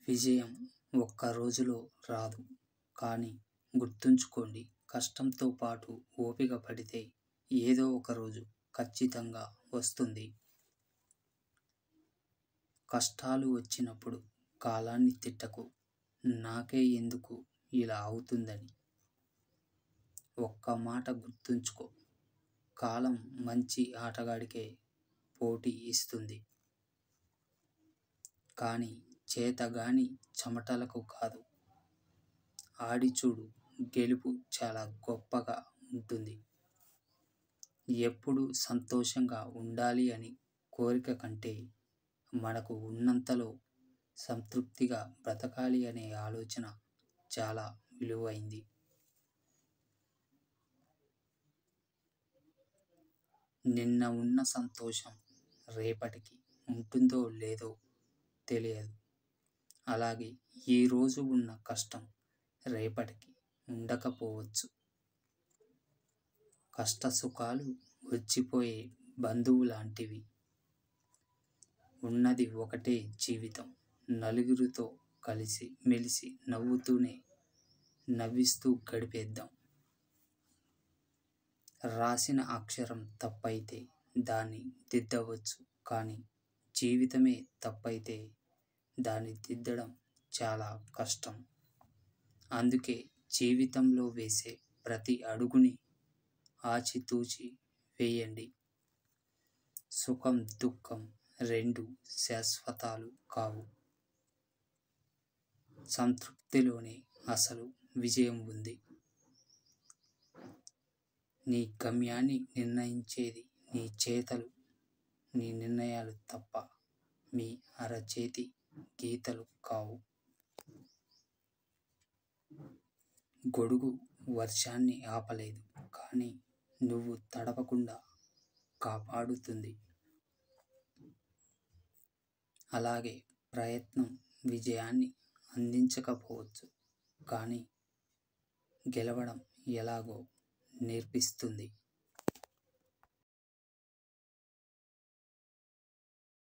విజయం ఒక్క రోజులో రాదు. కానీ గుర్తుంచుకోండి, కష్టంతో పాటు ఓపిక పడితే ఏదో ఒక రోజు ఖచ్చితంగా వస్తుంది. కష్టాలు వచ్చినప్పుడు కాలాన్ని తిట్టకు, నాకే ఎందుకు ఇలా అవుతుందని. ఒక్క మాట గుర్తుంచుకో, కాలం మంచి ఆటగాడికే పోటీ ఇస్తుంది. కానీ చేతగాని చెమటలకు కాదు. ఆడి చూడు, గెలుపు చాలా గొప్పగా ఉంటుంది. ఎప్పుడూ సంతోషంగా ఉండాలి అని కోరిక కంటే మనకు ఉన్నంతలో సంతృప్తిగా బ్రతకాలి అనే ఆలోచన చాలా విలువైంది. నిన్న ఉన్న సంతోషం రేపటికి ఉంటుందో లేదో తెలియదు. అలాగే ఈరోజు ఉన్న కష్టం రేపటికి ఉండకపోవచ్చు. కష్ట సుఖాలు వచ్చిపోయే బంధువు లాంటివి. ఉన్నది ఒకటే జీవితం, నలుగురితో కలిసి మెలిసి నవ్వుతూనే నవ్విస్తూ గడిపేద్దాం. రాసిన అక్షరం తప్పైతే దాన్ని దిద్దవచ్చు, కానీ జీవితమే తప్పైతే దాన్ని దిద్దడం చాలా కష్టం. అందుకే జీవితంలో వేసే ప్రతి అడుగుని ఆచితూచి వేయండి. సుఖం దుఃఖం రెండు శాశ్వతాలు కావు. సంతృప్తిలోనే అసలు విజయం ఉంది. నీ గమ్యాన్ని నిర్ణయించేది నీ చేతలు, నీ నిర్ణయాలు తప్ప మీ అరచేతి గీతలు కావు. గొడుగు వర్షాన్ని ఆపలేదు, కానీ నువ్వు తడవకుండా కాపాడుతుంది. అలాగే ప్రయత్నం విజయాన్ని అందించకపోవచ్చు, కానీ గెలవడం ఎలాగో నేర్పిస్తుంది.